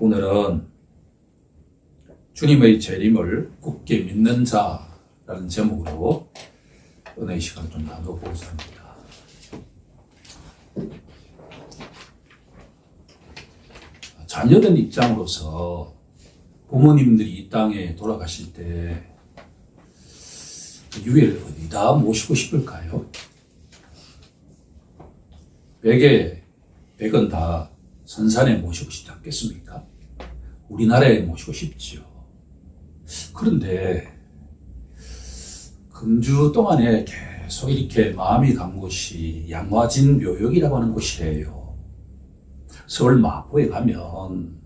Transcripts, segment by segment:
오늘은 주님의 재림을 굳게 믿는 자라는 제목으로 은혜의 시간을 좀 나눠보고자 합니다. 자녀된 입장으로서 부모님들이 이 땅에 돌아가실 때 유해를 어디다 모시고 싶을까요? 백은 다 선산에 모시고 싶지 않겠습니까? 우리나라에 모시고 싶지요. 그런데 금주 동안에 계속 이렇게 마음이 간 곳이 양화진 묘역이라고 하는 곳이에요. 서울 마포에 가면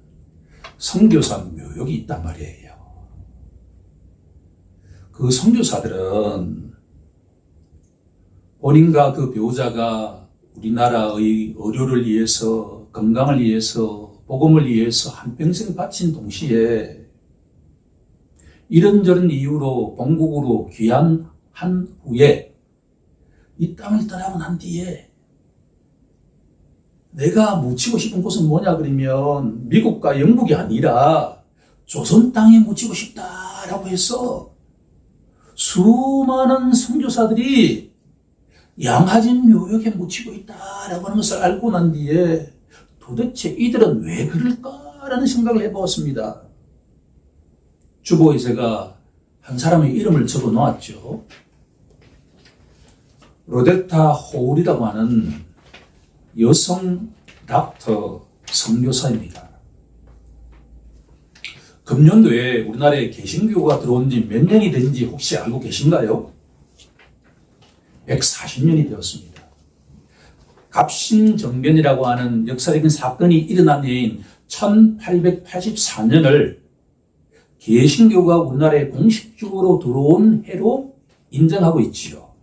선교사 묘역이 있단 말이에요. 그 선교사들은 본인과 그 배우자가 우리나라의 의료를 위해서, 건강을 위해서, 복음을 위해서 한평생 바친 동시에 이런저런 이유로 본국으로 귀환한 후에 이 땅을 떠나고 난 뒤에 내가 묻히고 싶은 곳은 뭐냐 그러면 미국과 영국이 아니라 조선 땅에 묻히고 싶다라고 해서 수많은 선교사들이 양화진 묘역에 묻히고 있다라고 하는 것을 알고 난 뒤에 도대체 이들은 왜 그럴까라는 생각을 해보았습니다. 주보에 제가 한 사람의 이름을 적어 놓았죠. 로데타 호울이라고 하는 여성 닥터 선교사입니다. 금년도에 우리나라에 개신교가 들어온 지 몇 년이 된지 혹시 알고 계신가요? 140년이 되었습니다. 갑신정변이라고 하는 역사적인 사건이 일어난 해인 1884년을 개신교가 우리나라에 공식적으로 들어온 해로 인정하고 있지요.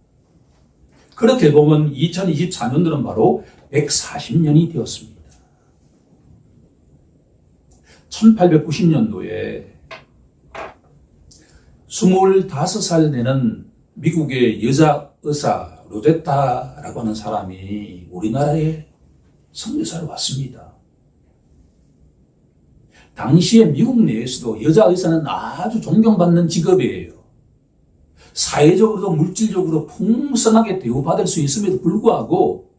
그렇게 보면 2024년도는 바로 140년이 되었습니다. 1890년도에 25살 되는 미국의 여자 의사 로제타라고 하는 사람이 우리나라에 선교사로 왔습니다. 당시에 미국 내에서도 여자 의사는 아주 존경받는 직업이에요. 사회적으로도 물질적으로 풍성하게 대우받을 수 있음에도 불구하고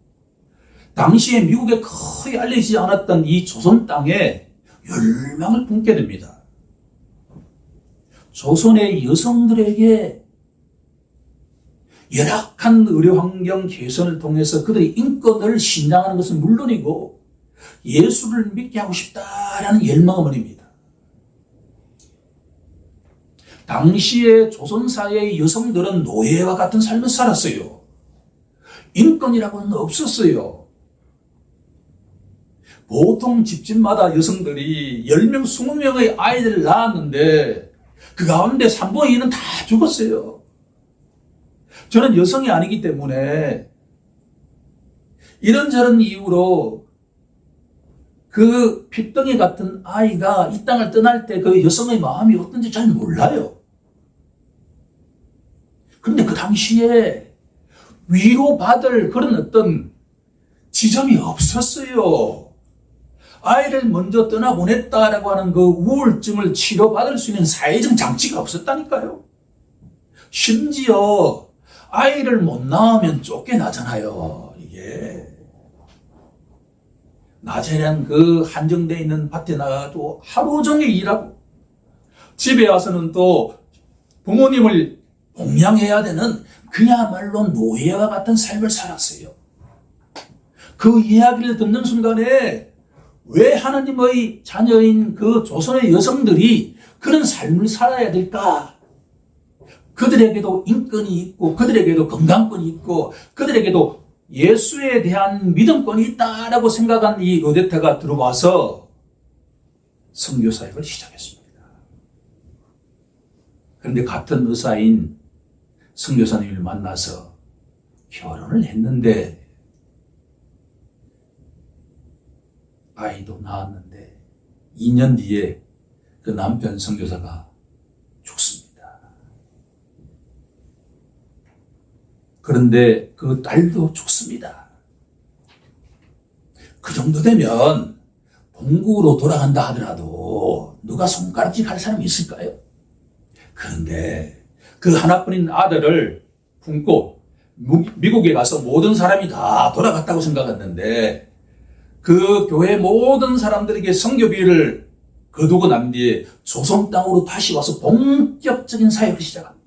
당시에 미국에 거의 알려지지 않았던 이 조선 땅에 열망을 품게 됩니다. 조선의 여성들에게 열악한 의료 환경 개선을 통해서 그들의 인권을 신장하는 것은 물론이고 예수를 믿게 하고 싶다라는 열망어머니입니다. 당시의 조선사회의 여성들은 노예와 같은 삶을 살았어요. 인권이라고는 없었어요. 보통 집집마다 여성들이 10명, 20명의 아이들을 낳았는데 그 가운데 3분의 2는 다 죽었어요. 저는 여성이 아니기 때문에 이런저런 이유로 그 핏덩이 같은 아이가 이 땅을 떠날 때 그 여성의 마음이 어떤지 잘 몰라요. 그런데 그 당시에 위로받을 그런 어떤 지점이 없었어요. 아이를 먼저 떠나보냈다라고 하는 그 우울증을 치료받을 수 있는 사회적 장치가 없었다니까요. 심지어 아이를 못 낳으면 쫓겨나잖아요. 이게 낮에는 그 한정되어 있는 밭에 나가도 하루 종일 일하고 집에 와서는 또 부모님을 봉양해야 되는 그야말로 노예와 같은 삶을 살았어요. 그 이야기를 듣는 순간에 왜 하나님의 자녀인 그 조선의 여성들이 그런 삶을 살아야 될까? 그들에게도 인권이 있고 그들에게도 건강권이 있고 그들에게도 예수에 대한 믿음권이 있다라고 생각한 이 로데타가 들어와서 선교 사역을 시작했습니다. 그런데 같은 의사인 선교사님을 만나서 결혼을 했는데 아이도 낳았는데 2년 뒤에 그 남편 선교사가 죽습니다. 그런데 그 딸도 죽습니다. 그 정도 되면 본국으로 돌아간다 하더라도 누가 손가락질 할 사람이 있을까요? 그런데 그 하나뿐인 아들을 품고 미국에 가서 모든 사람이 다 돌아갔다고 생각했는데 그 교회 모든 사람들에게 선교비를 거두고 난 뒤에 조선 땅으로 다시 와서 본격적인 사역을 시작합니다.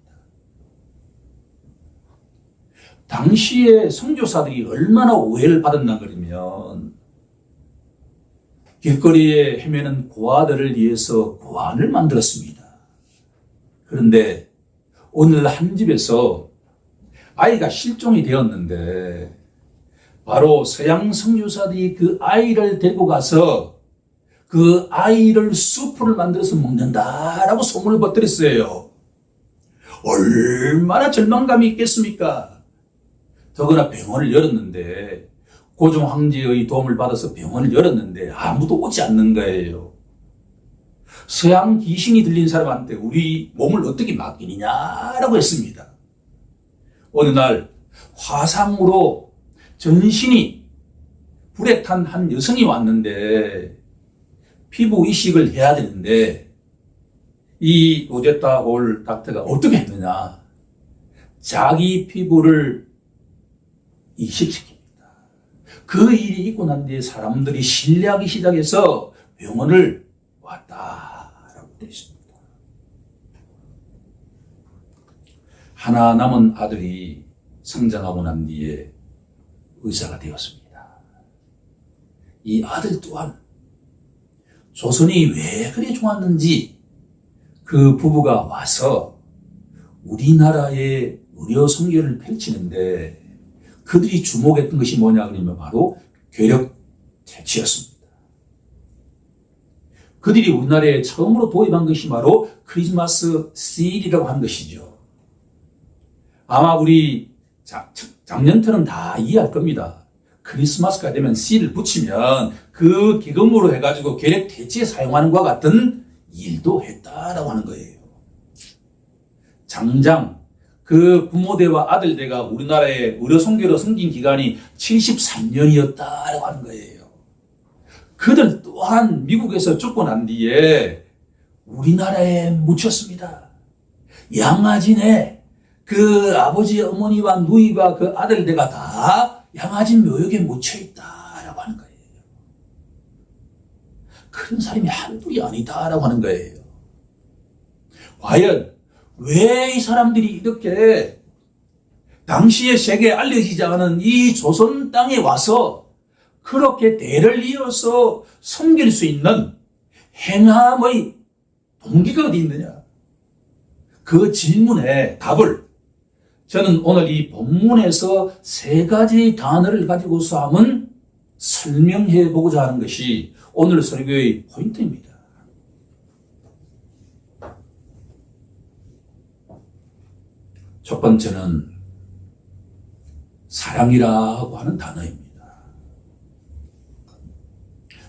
당시에 선교사들이 얼마나 오해를 받았나 그러면 길거리에 헤매는 고아들을 위해서 고아원을 만들었습니다. 그런데 오늘 한 집에서 아이가 실종이 되었는데 바로 서양 선교사들이 그 아이를 데리고 가서 그 아이를 수프를 만들어서 먹는다라고 소문을 퍼뜨렸어요. 얼마나 절망감이 있겠습니까? 더구나 병원을 열었는데 고종 황제의 도움을 받아서 병원을 열었는데 아무도 오지 않는 거예요. 서양 귀신이 들린 사람한테 우리 몸을 어떻게 맡기느냐라고 했습니다. 어느 날 화상으로 전신이 불에 탄 한 여성이 왔는데 피부 이식을 해야 되는데 이 로제타 홀 닥터가 어떻게 했느냐. 자기 피부를 이식시킵니다. 그 일이 있고 난 뒤에 사람들이 신뢰하기 시작해서 병원을 왔다라고 되어 있습니다. 하나 남은 아들이 성장하고 난 뒤에 의사가 되었습니다. 이 아들 또한 조선이 왜 그리 좋았는지 그 부부가 와서 우리나라의 의료 선교를 펼치는데 그들이 주목했던 것이 뭐냐 그러면 바로 괴력 퇴치였습니다. 그들이 우리나라에 처음으로 도입한 것이 바로 크리스마스 시일이라고 한 것이죠. 아마 우리 작년처럼 다 이해할 겁니다. 크리스마스가 되면 씨를 붙이면 그 기금으로 해가지고 괴력 퇴치에 사용하는 것과 같은 일도 했다라고 하는 거예요. 장장 그 부모대와 아들대가 우리나라의 의료 선교로 섬긴 기간이 73년이었다라고 하는 거예요. 그들 또한 미국에서 죽고 난 뒤에 우리나라에 묻혔습니다. 양아진의 그 아버지 어머니와 누이와 그 아들대가 다 양아진 묘역에 묻혀있다라고 하는 거예요. 그런 사람이 한둘이 아니다라고 하는 거예요. 과연 왜 이 사람들이 이렇게 당시의 세계에 알려지지 않은 이 조선 땅에 와서 그렇게 대를 이어서 섬길 수 있는 행함의 동기가 어디 있느냐? 그 질문에 답을 저는 오늘 이 본문에서 세 가지 단어를 가지고서 한번 설명해 보고자 하는 것이 오늘 설교의 포인트입니다. 첫 번째는 사랑이라고 하는 단어입니다.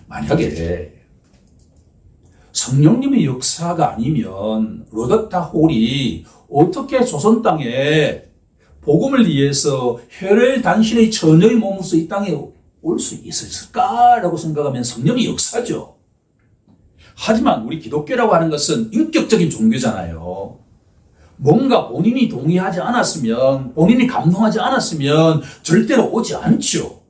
만약에 성령님의 역사가 아니면 로제타 홀이 어떻게 조선 땅에 복음을 위해서 혈혈단신의 처녀의 몸으로서 이 땅에 올 수 있었을까라고 생각하면 성령의 역사죠. 하지만 우리 기독교라고 하는 것은 인격적인 종교잖아요. 뭔가 본인이 동의하지 않았으면, 본인이 감동하지 않았으면 절대로 오지 않죠.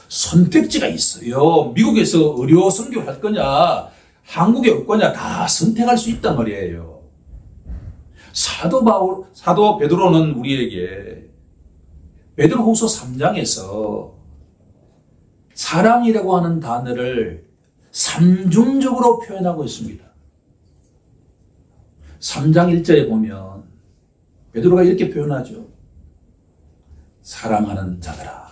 선택지가 있어요. 미국에서 의료 선교할 거냐, 한국에 올 거냐 다 선택할 수 있단 말이에요. 사도 베드로는 우리에게 베드로후서 3장에서 사랑이라고 하는 단어를 삼중적으로 표현하고 있습니다. 3장 1절에 보면 베드로가 이렇게 표현하죠. 사랑하는 자들아.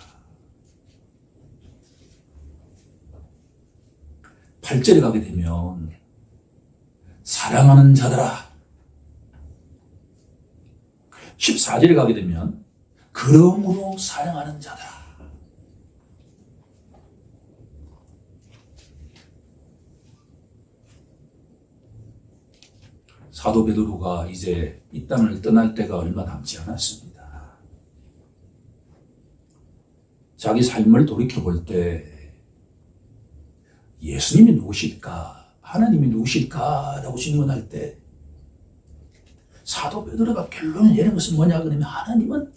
8절에 가게 되면 사랑하는 자들아. 14절에 가게 되면 그러므로 사랑하는 자들아. 사도 베드로가 이제 이 땅을 떠날 때가 얼마 남지 않았습니다. 자기 삶을 돌이켜볼 때 예수님이 누구실까? 하나님이 누구실까? 라고 질문할 때 사도 베드로가 결론을 내린 것은 뭐냐 그러면 하나님은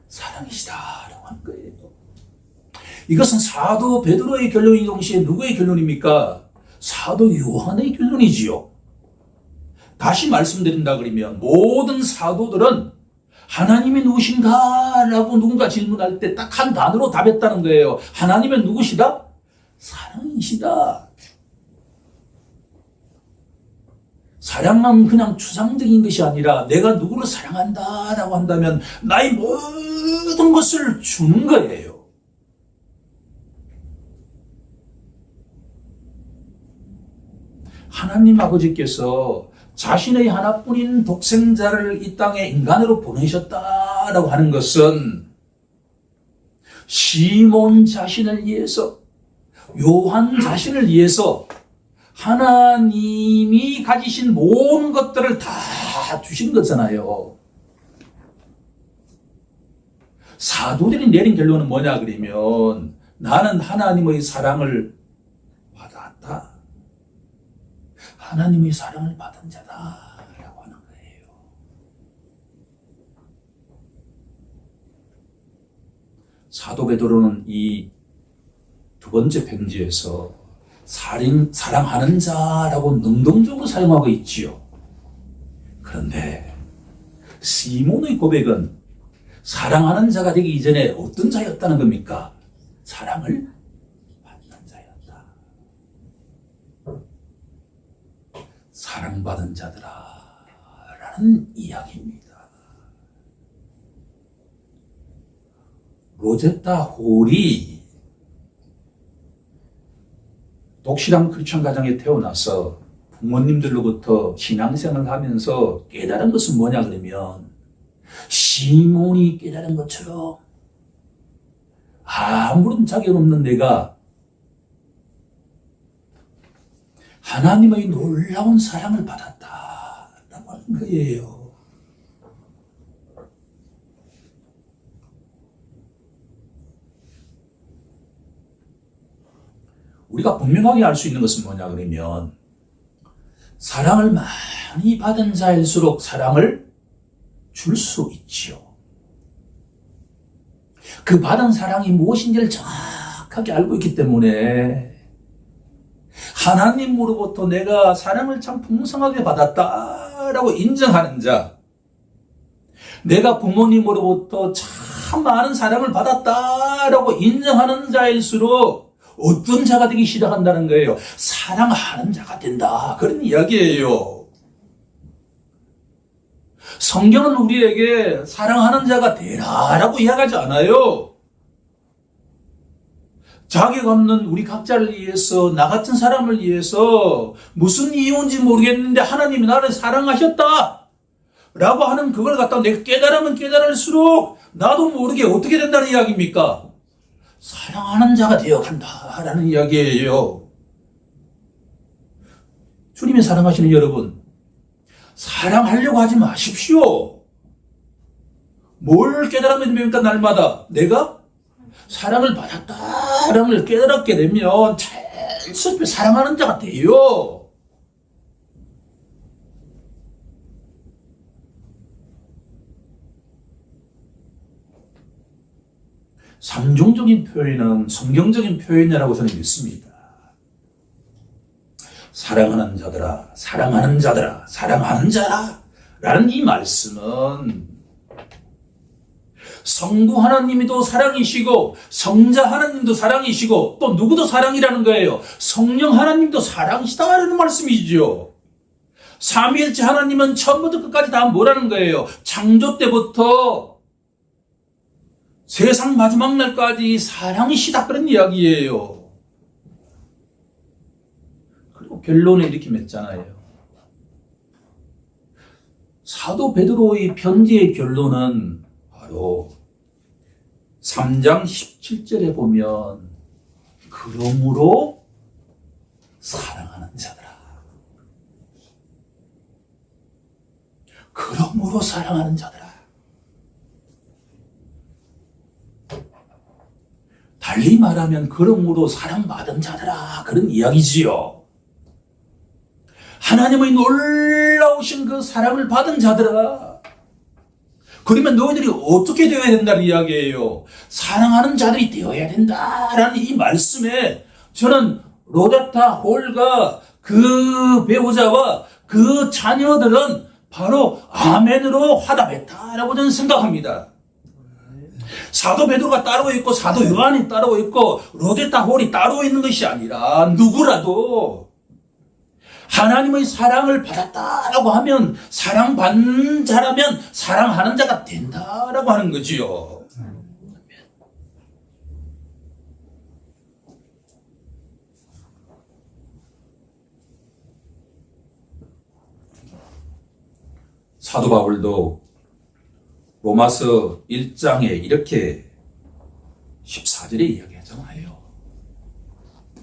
사랑이시다 라고 하는 거예요. 이것은 사도 베드로의 결론인 동시에 누구의 결론입니까? 사도 요한의 결론이지요. 다시 말씀드린다 그러면 모든 사도들은 하나님이 누구신가? 라고 누군가 질문할 때 딱 한 단어로 답했다는 거예요. 하나님은 누구시다? 사랑이시다. 사랑은 그냥 추상적인 것이 아니라 내가 누구를 사랑한다 라고 한다면 나의 모든 것을 주는 거예요. 하나님 아버지께서 자신의 하나뿐인 독생자를 이 땅에 인간으로 보내셨다라고 하는 것은 시몬 자신을 위해서, 요한 자신을 위해서 하나님이 가지신 모든 것들을 다 주신 거잖아요. 사도들이 내린 결론은 뭐냐 그러면 나는 하나님의 사랑을 받았다. 하나님의 사랑을 받은 자다라고 하는 거예요. 사도 베드로는 이 두 번째 편지에서 사랑하는 자라고 능동적으로 사용하고 있지요. 그런데 시몬의 고백은 사랑하는 자가 되기 이전에 어떤 자였다는 겁니까? 사랑을 받는 자였다. 사랑받은 자들아 라는 이야기입니다. 로제타 홀이 독실한 크리스천 가정에 태어나서 부모님들로부터 신앙생활을 하면서 깨달은 것은 뭐냐 그러면 시몬이 깨달은 것처럼 아무런 자격 없는 내가 하나님의 놀라운 사랑을 받았다라고 하는 거예요. 우리가 분명하게 알 수 있는 것은 뭐냐 그러면 사랑을 많이 받은 자일수록 사랑을 줄 수 있지요. 그 받은 사랑이 무엇인지를 정확하게 알고 있기 때문에 하나님으로부터 내가 사랑을 참 풍성하게 받았다라고 인정하는 자, 내가 부모님으로부터 참 많은 사랑을 받았다라고 인정하는 자일수록 어떤 자가 되기 시작한다는 거예요. 사랑하는 자가 된다. 그런 이야기예요. 성경은 우리에게 사랑하는 자가 되라라고 이야기하지 않아요. 자격 없는 우리 각자를 위해서, 나 같은 사람을 위해서 무슨 이유인지 모르겠는데 하나님이 나를 사랑하셨다 라고 하는 그걸 갖다가 내가 깨달으면 깨달을수록 나도 모르게 어떻게 된다는 이야기입니까? 사랑하는 자가 되어간다라는 이야기예요. 주님이 사랑하시는 여러분, 사랑하려고 하지 마십시오. 뭘 깨달으면 됩니까? 날마다 내가 사랑을 받았다라는 걸 깨달았게 되면 철저히 사랑하는 자가 돼요. 삼종적인 표현은 성경적인 표현이라고 저는 믿습니다. 사랑하는 자들아, 사랑하는 자들아, 사랑하는 자라 라는 이 말씀은 성부 하나님도 사랑이시고 성자 하나님도 사랑이시고 또 누구도 사랑이라는 거예요. 성령 하나님도 사랑이시다라는 말씀이죠. 삼위일체 하나님은 처음부터 끝까지 다 뭐라는 거예요? 창조 때부터 세상 마지막 날까지 사랑이시다 그런 이야기예요. 그리고 결론을 이렇게 맺잖아요. 사도 베드로의 편지의 결론은 바로 3장 17절에 보면 그러므로 사랑하는 자들아. 그러므로 사랑하는 자들아. 달리 말하면 그러므로 사랑받은 자들아, 그런 이야기지요. 하나님의 놀라우신 그 사랑을 받은 자들아, 그러면 너희들이 어떻게 되어야 된다는 이야기예요. 사랑하는 자들이 되어야 된다라는 이 말씀에 저는 로제타 홀과 그 배우자와 그 자녀들은 바로 아멘으로 화답했다라고 저는 생각합니다. 사도 베드로가 따로 있고 사도 요한이 따로 있고 로제타 홀이 따로 있는 것이 아니라 누구라도 하나님의 사랑을 받았다라고 하면 사랑받는 자라면 사랑하는 자가 된다라고 하는 거지요. 사도 바울도 로마서 1장에 이렇게 14절에 이야기하잖아요.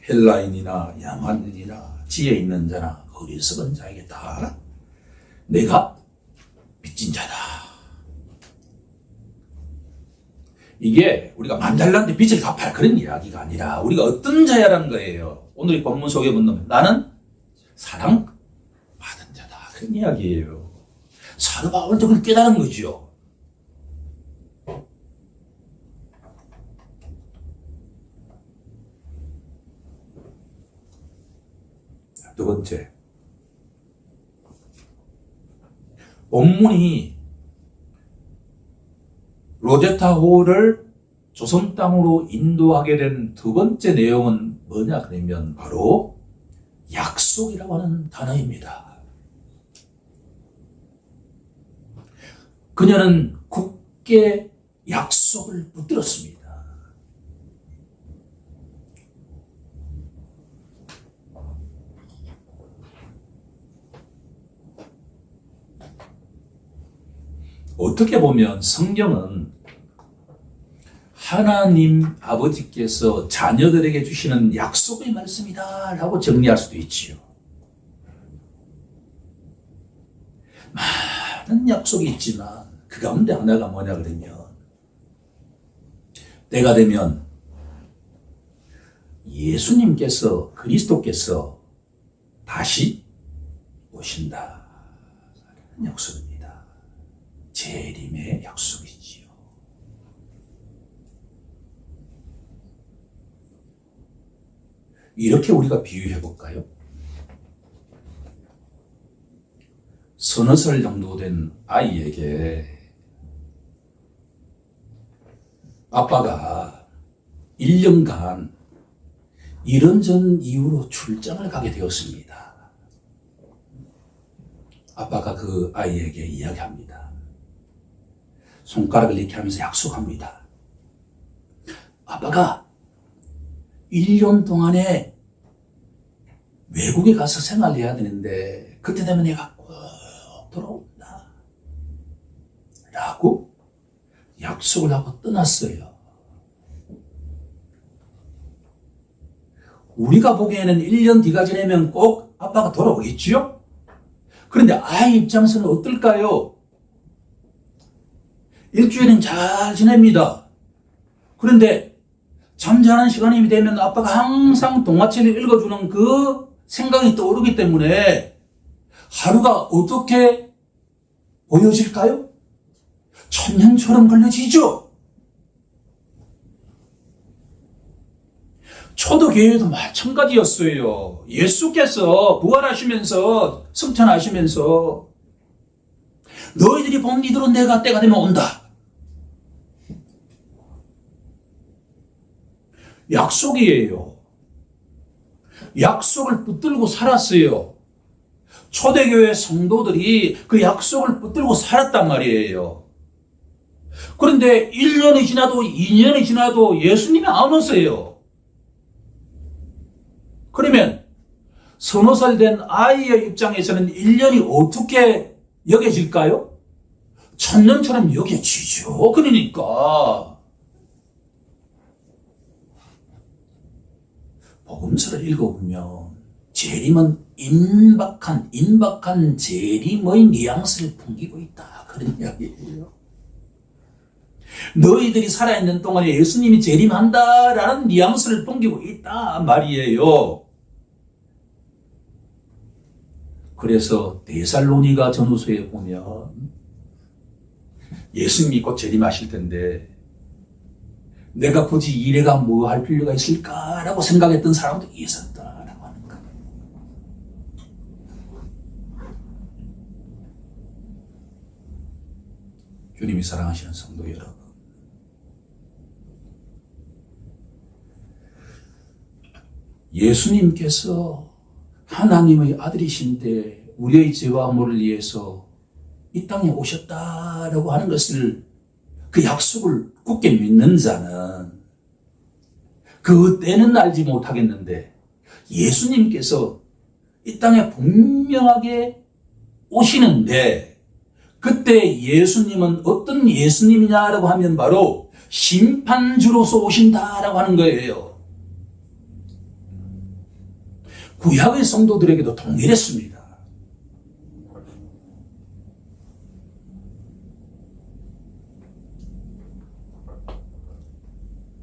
헬라인이나 양한인이나 지혜 있는 자나 어리석은 자에게 다 내가 빚진 자다. 이게 우리가 만달란데 빚을 갚아라 그런 이야기가 아니라 우리가 어떤 자야라는 거예요. 오늘 이 본문 속에 보면 나는 사랑받은 자다 그런 이야기예요. 사도 바울도 그걸 깨달은 거죠. 두 번째, 본문이 로제타 홀을 조선 땅으로 인도하게 된 두 번째 내용은 뭐냐 그러면 바로 약속이라고 하는 단어입니다. 그녀는 굳게 약속을 붙들었습니다. 어떻게 보면 성경은 하나님 아버지께서 자녀들에게 주시는 약속의 말씀이다 라고 정리할 수도 있지요. 많은 약속이 있지만 그 가운데 하나가 뭐냐 그러면 때가 되면 예수님께서 그리스도께서 다시 오신다 라는 약속입니다. 재림의 약속이지요. 이렇게 우리가 비유해 볼까요? 서너 살 정도 된 아이에게 아빠가 1년간 이런저런 이유로 출장을 가게 되었습니다. 아빠가 그 아이에게 이야기합니다. 손가락을 이렇게 하면서 약속합니다. 아빠가 1년 동안에 외국에 가서 생활해야 되는데 그때 되면 내가 꼭 돌아온다 라고 약속을 하고 떠났어요. 우리가 보기에는 1년 뒤가 지나면 꼭 아빠가 돌아오겠지요? 그런데 아이 입장에서는 어떨까요? 일주일은 잘 지냅니다. 그런데 잠자는 시간이 되면 아빠가 항상 동화책을 읽어주는 그 생각이 떠오르기 때문에 하루가 어떻게 보여질까요? 천년처럼 걸려지죠. 초대교회도 마찬가지였어요. 예수께서 부활하시면서 승천하시면서 너희들이 본 이대로 내가 때가 되면 온다. 약속이에요. 약속을 붙들고 살았어요. 초대교회 성도들이 그 약속을 붙들고 살았단 말이에요. 그런데 1년이 지나도 2년이 지나도 예수님이 안 오세요. 그러면 서너 살 된 아이의 입장에서는 1년이 어떻게 여겨질까요? 천년처럼 여겨지죠. 그러니까 복음서를 읽어보면 재림은 임박한 재림의 뉘앙스를 풍기고 있다. 그런 이야기예요. 너희들이 살아있는 동안에 예수님이 재림한다라는 뉘앙스를 풍기고 있다 말이에요. 그래서 데살로니가 전후서에 보면 예수님이 곧 재림하실 텐데 내가 굳이 이래가 뭐 할 필요가 있을까라고 생각했던 사람도 있었다라고 하는 거예요. 주님이 사랑하시는 성도 여러분, 예수님께서 하나님의 아들이신데 우리의 죄와 무를 위해서 이 땅에 오셨다라고 하는 것을, 그 약속을 굳게 믿는 자는 그 때는 알지 못하겠는데 예수님께서 이 땅에 분명하게 오시는데, 그때 예수님은 어떤 예수님이냐라고 하면 바로 심판주로서 오신다라고 하는 거예요. 구약의 성도들에게도 동일했습니다.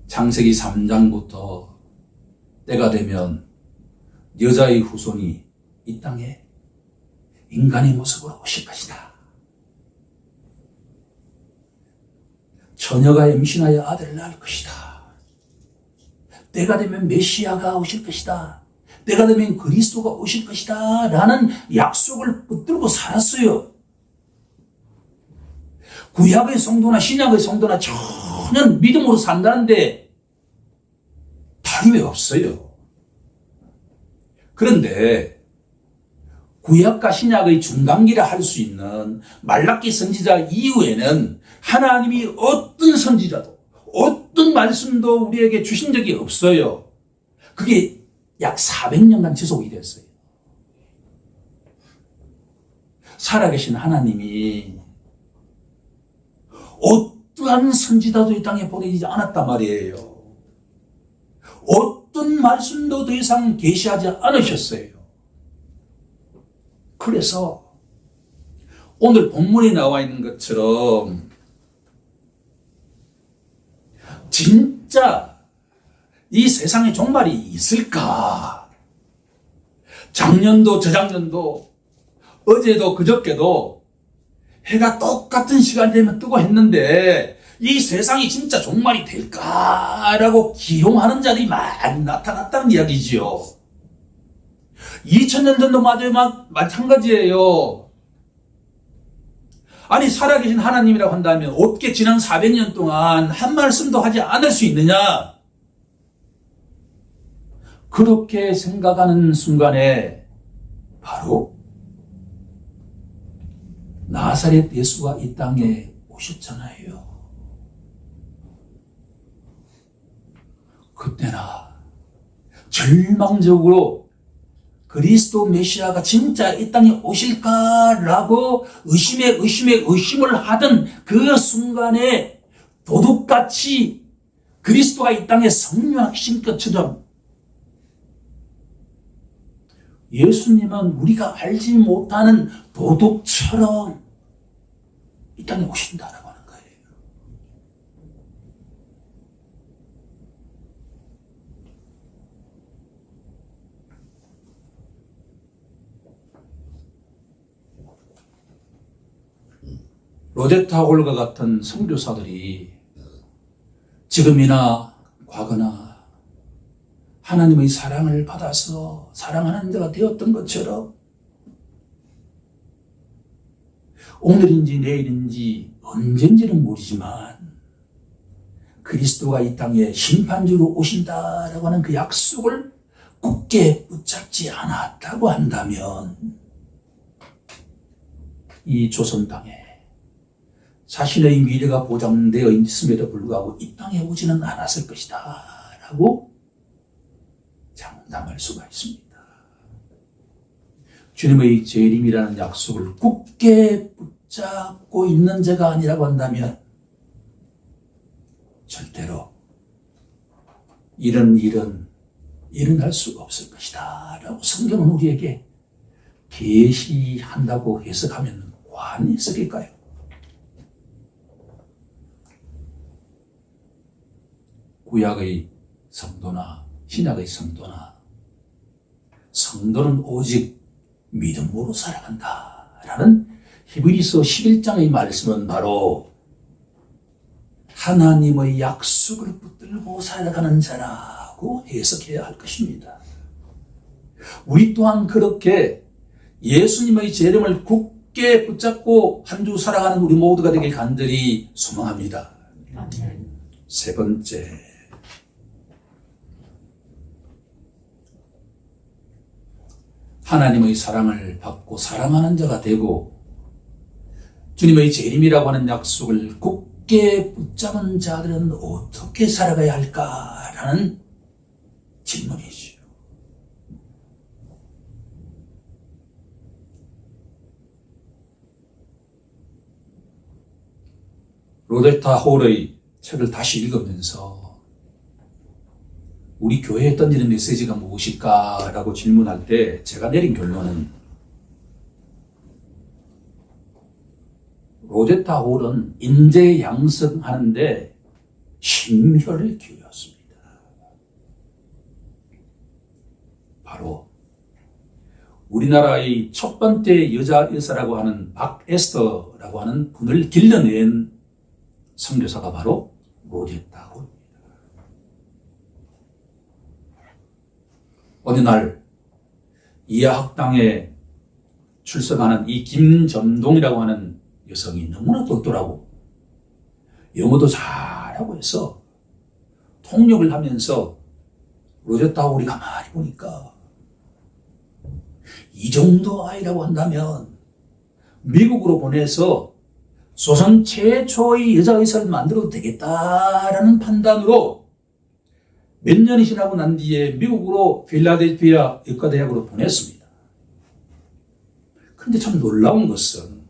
창세기 3장부터 때가 되면 여자의 후손이 이 땅에 인간의 모습으로 오실 것이다. 처녀가 임신하여 아들을 낳을 것이다. 때가 되면 메시아가 오실 것이다. 때가 되면 그리스도가 오실 것이다 라는 약속을 붙들고 살았어요. 구약의 성도나 신약의 성도나 전혀 믿음으로 산다는데 다름이 없어요. 그런데 구약과 신약의 중간기라 할 수 있는 말라기 선지자 이후에는 하나님이 어떤 선지자도 어떤 말씀도 우리에게 주신 적이 없어요. 그게 약 400년간 지속이 됐어요. 살아계신 하나님이 어떠한 선지자도 이 땅에 보내지 않았단 말이에요. 어떤 말씀도 더 이상 계시하지 않으셨어요. 그래서 오늘 본문에 나와 있는 것처럼 진짜 이 세상에 종말이 있을까? 작년도 저작년도 어제도 그저께도 해가 똑같은 시간 되면 뜨고 했는데 이 세상이 진짜 종말이 될까라고 기용하는 자들이 많이 나타났다는 이야기지요. 2000년 전도 마찬가지예요. 아니 살아계신 하나님이라고 한다면 어떻게 지난 400년 동안 한 말씀도 하지 않을 수 있느냐? 그렇게 생각하는 순간에 바로 나사렛 예수가 이 땅에 오셨잖아요. 그때나 절망적으로 그리스도 메시아가 진짜 이 땅에 오실까라고 의심을 하던 그 순간에 도둑같이 그리스도가 이 땅에 성령하신 것처럼 예수님은 우리가 알지 못하는 도둑처럼 이 땅에 오신다라고 하는 거예요. 로제타 홀과 같은 선교사들이 지금이나 과거나 하나님의 사랑을 받아서 사랑하는 자가 되었던 것처럼 오늘인지 내일인지 언젠지는 모르지만 그리스도가 이 땅에 심판주로 오신다라고 하는 그 약속을 굳게 붙잡지 않았다고 한다면 이 조선 땅에 자신의 미래가 보장되어 있음에도 불구하고 이 땅에 오지는 않았을 것이다 라고 장담할 수가 있습니다. 주님의 재림이라는 약속을 굳게 붙잡고 있는 자가 아니라고 한다면 절대로 이런 일은 일어날 수 없을 것이다 라고 성경은 우리에게 계시한다고 해석하면 과언이 있을까요? 구약의 성도나 신약의 성도나 성도는 오직 믿음으로 살아간다라는 히브리서 11장의 말씀은 바로 하나님의 약속을 붙들고 살아가는 자라고 해석해야 할 것입니다. 우리 또한 그렇게 예수님의 재림을 굳게 붙잡고 한 주 살아가는 우리 모두가 되길 간절히 소망합니다. 세 번째, 하나님의 사랑을 받고 사랑하는 자가 되고 주님의 재림이라고 하는 약속을 굳게 붙잡은 자들은 어떻게 살아가야 할까라는 질문이죠. 로제타 홀의 책을 다시 읽으면서 우리 교회에 던지는 메시지가 무엇일까라고 질문할 때 제가 내린 결론은 로제타 홀은 인재 양성하는데 심혈을 기울였습니다. 바로 우리나라의 첫 번째 여자 의사라고 하는 박에스터라고 하는 분을 길러낸 선교사가 바로 로제타 홀입니다. 어느 날 이하학당에 출석하는 이 김점동이라고 하는 여성이 너무나 똑똑하고 영어도 잘하고 해서 통역을 하면서 로제타 홀이 가만히 보니까 이 정도 아이라고 한다면 미국으로 보내서 조선 최초의 여자 의사를 만들어도 되겠다라는 판단으로 몇 년이 지나고 난 뒤에 미국으로 필라델피아 의과대학으로 보냈습니다. 그런데 참 놀라운 것은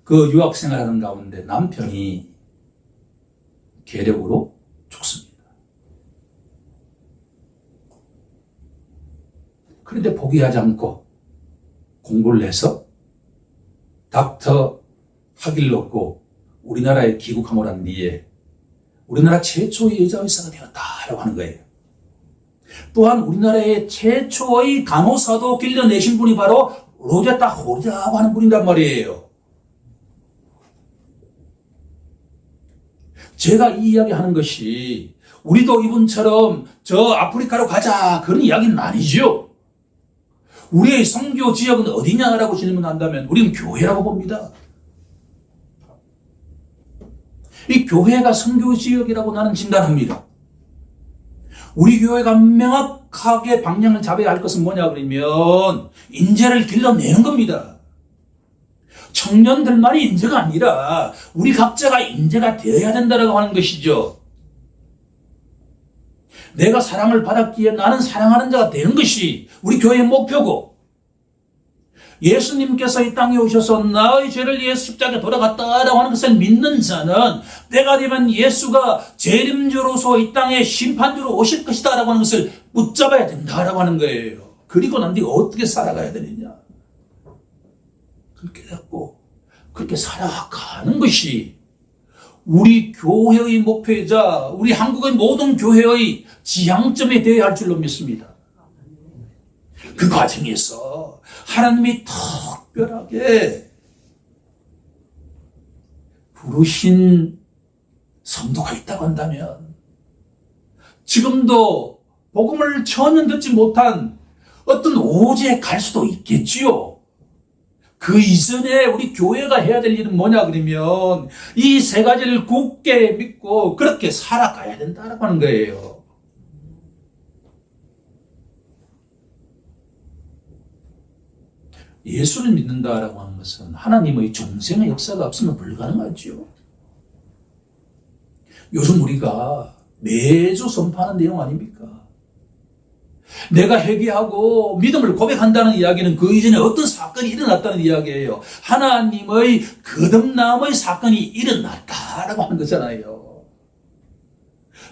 그 유학생활하는 가운데 남편이 계력으로 죽습니다. 그런데 포기하지 않고 공부를 해서 닥터 학위를 얻고 우리나라에 귀국하고 난 뒤에 우리나라 최초의 여자 의사가 되었다라고 하는 거예요. 또한 우리나라의 최초의 간호사도 길러내신 분이 바로 로제타 홀이라고 하는 분이란 말이에요. 제가 이 이야기 하는 것이 우리도 이분처럼 저 아프리카로 가자 그런 이야기는 아니죠. 우리의 선교 지역은 어디냐라고 질문한다면 우리는 교회라고 봅니다. 이 교회가 선교 지역이라고 나는 진단합니다. 우리 교회가 명확하게 방향을 잡아야 할 것은 뭐냐 그러면 인재를 길러내는 겁니다. 청년들만이 인재가 아니라 우리 각자가 인재가 되어야 된다고 하는 것이죠. 내가 사랑을 받았기에 나는 사랑하는 자가 되는 것이 우리 교회의 목표고 예수님께서 이 땅에 오셔서 나의 죄를 위해 십자가에 돌아갔다라고 하는 것을 믿는 자는 때가 되면 예수가 재림주로서 이 땅에 심판주로 오실 것이다 라고 하는 것을 붙잡아야 된다라고 하는 거예요. 그리고 난 뒤에 어떻게 살아가야 되느냐. 그렇게 잡고 그렇게 살아가는 것이 우리 교회의 목표이자 우리 한국의 모든 교회의 지향점이 되어야 할 줄로 믿습니다. 그 과정에서 하나님이 특별하게 부르신 성도가 있다고 한다면 지금도 복음을 전혀 듣지 못한 어떤 오지에 갈 수도 있겠지요. 그 이전에 우리 교회가 해야 될 일은 뭐냐 그러면 이 세 가지를 굳게 믿고 그렇게 살아가야 된다라고 하는 거예요. 예수를 믿는다라고 하는 것은 하나님의 중생의 역사가 없으면 불가능하지요. 요즘 우리가 매주 선포하는 내용 아닙니까? 내가 회개하고 믿음을 고백한다는 이야기는 그 이전에 어떤 사건이 일어났다는 이야기예요. 하나님의 거듭남의 사건이 일어났다라고 하는 거잖아요.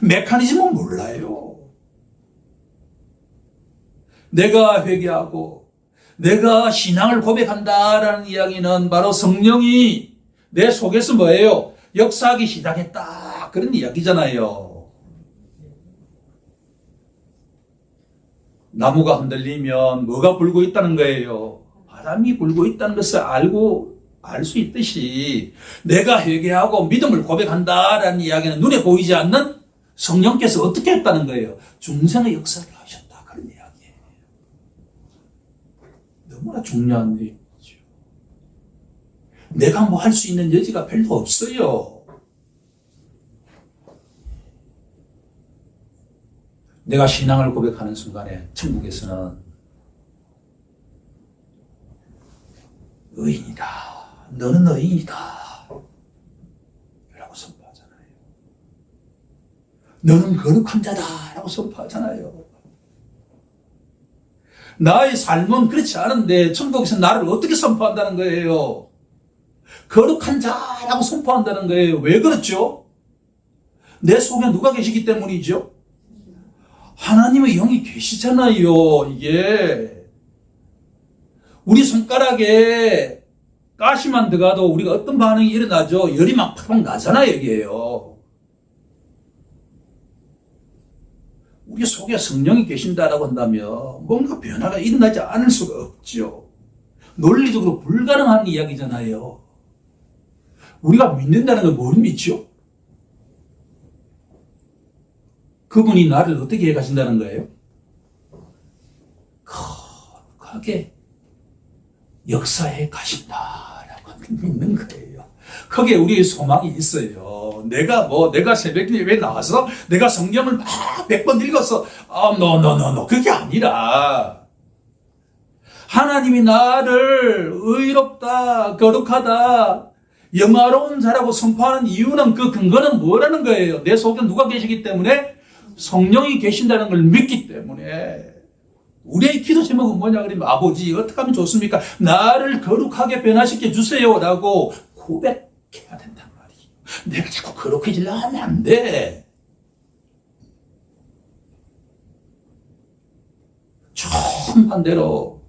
메커니즘은 몰라요. 내가 회개하고 내가 신앙을 고백한다라는 이야기는 바로 성령이 내 속에서 뭐예요? 역사하기 시작했다. 그런 이야기잖아요. 나무가 흔들리면 뭐가 불고 있다는 거예요? 바람이 불고 있다는 것을 알 수 있듯이 내가 회개하고 믿음을 고백한다라는 이야기는 눈에 보이지 않는 성령께서 어떻게 했다는 거예요? 중생의 역사를 하셨다. 그런 이야기예요. 너무나 중요한 내용이죠. 내가 뭐 할 수 있는 여지가 별로 없어요. 내가 신앙을 고백하는 순간에 천국에서는 의인이다. 너는 의인이다. 라고 선포하잖아요. 너는 거룩한 자다. 라고 선포하잖아요. 나의 삶은 그렇지 않은데 천국에서 나를 어떻게 선포한다는 거예요? 거룩한 자라고 선포한다는 거예요. 왜 그렇죠? 내 속에 누가 계시기 때문이죠? 하나님의 영이 계시잖아요. 이게 우리 손가락에 가시만 들어가도 우리가 어떤 반응이 일어나죠? 열이 막 팍팍 나잖아요. 이게요. 우리 속에 성령이 계신다라고 한다면 뭔가 변화가 일어나지 않을 수가 없죠. 논리적으로 불가능한 이야기잖아요. 우리가 믿는다는 건 뭘 믿죠? 그분이 나를 어떻게 해 가신다는 거예요? 거룩하게 역사해 가신다라고 믿는 거예요. 거기에 우리의 소망이 있어요. 내가 새벽 예배에 나와서 내가 성경을 막 100번 읽어서 no. 그게 아니라 하나님이 나를 의롭다, 거룩하다, 영화로운 자라고 선포하는 이유는 그 근거는 뭐라는 거예요? 내 속에 누가 계시기 때문에? 성령이 계신다는 걸 믿기 때문에. 우리의 기도 제목은 뭐냐 그러면 아버지 어떻게 하면 좋습니까? 나를 거룩하게 변화시켜 주세요 라고 고백해야 된단 말이에요. 내가 자꾸 거룩해지려 하면 안 돼. 정반대로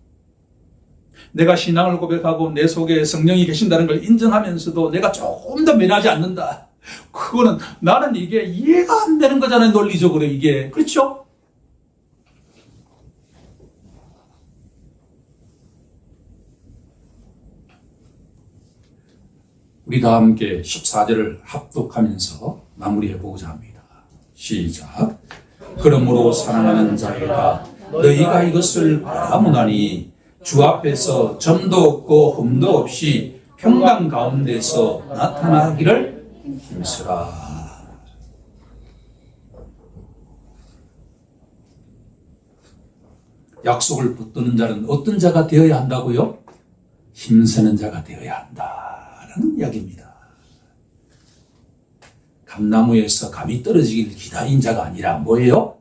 내가 신앙을 고백하고 내 속에 성령이 계신다는 걸 인정하면서도 내가 조금 더 변하지 않는다. 그거는 나는 이게 이해가 안 되는 거잖아요. 논리적으로 이게. 그렇죠? 우리 다 함께 14절을 합독하면서 마무리해보고자 합니다. 시작. 그러므로 사랑하는 자들아 너희가 이것을 바라무나니 주 앞에서 점도 없고 흠도 없이 평강 가운데서 나타나기를 힘쓰라. 약속을 붙드는 자는 어떤 자가 되어야 한다고요? 힘쓰는 자가 되어야 한다라는 이야기입니다. 감나무에서 감이 떨어지기를 기다린 자가 아니라 뭐예요?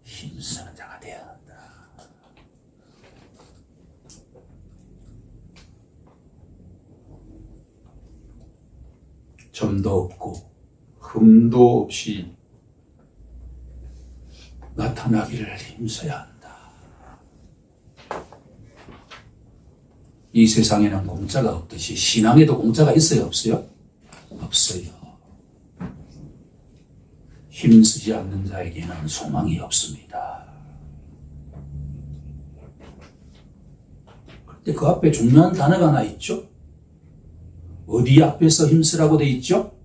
힘쓰는 자가 되어야 한다. 점도 없고 흠도 없이 나타나기를 힘써야 한다. 이 세상에는 공짜가 없듯이 신앙에도 공짜가 있어요? 없어요? 없어요. 힘쓰지 않는 자에게는 소망이 없습니다. 그런데 그 앞에 중요한 단어가 하나 있죠? 어디 앞에서 힘쓰라고 돼 있죠?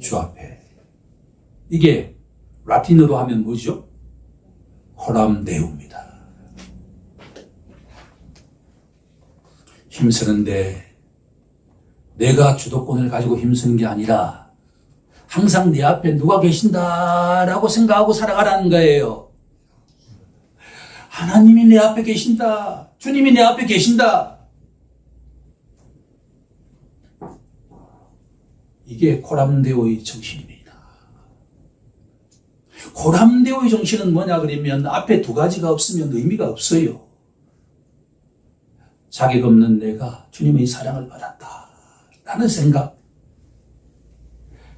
주 앞에. 이게 라틴어로 하면 뭐죠? 코람 데우입니다. 힘쓰는데 내가 주도권을 가지고 힘쓰는 게 아니라 항상 내 앞에 누가 계신다라고 생각하고 살아가라는 거예요. 하나님이 내 앞에 계신다. 주님이 내 앞에 계신다. 이게 코람데오의 정신입니다. 코람데오의 정신은 뭐냐 그러면 앞에 두 가지가 없으면 의미가 없어요. 자격 없는 내가 주님의 사랑을 받았다 라는 생각,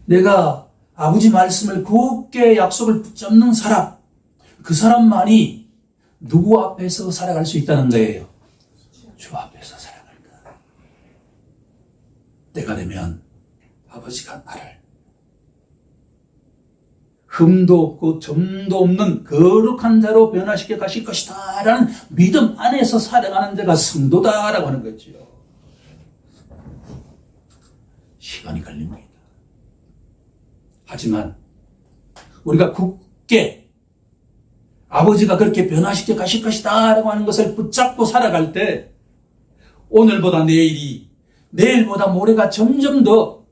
내가 아버지 말씀을 굳게 약속을 붙잡는 사람, 그 사람만이 누구 앞에서 살아갈 수 있다는 거예요? 주 앞에서 살아간다. 때가 되면 아버지가 나를 흠도 없고 점도 없는 거룩한 자로 변화시켜 가실 것이다 라는 믿음 안에서 살아가는 자가 성도다라고 하는 거죠. 시간이 걸립니다. 하지만 우리가 굳게 아버지가 그렇게 변화시켜 가실 것이다 라고 하는 것을 붙잡고 살아갈 때 오늘보다 내일이, 내일보다 모레가 점점 더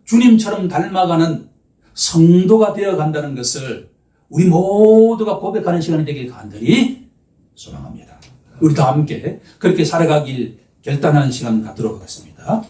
주님처럼 닮아가는 성도가 되어 간다는 것을 우리 모두가 고백하는 시간이 되길 간절히 소망합니다. 우리 다 함께 그렇게 살아가길 결단하는 시간 갖도록 하겠습니다.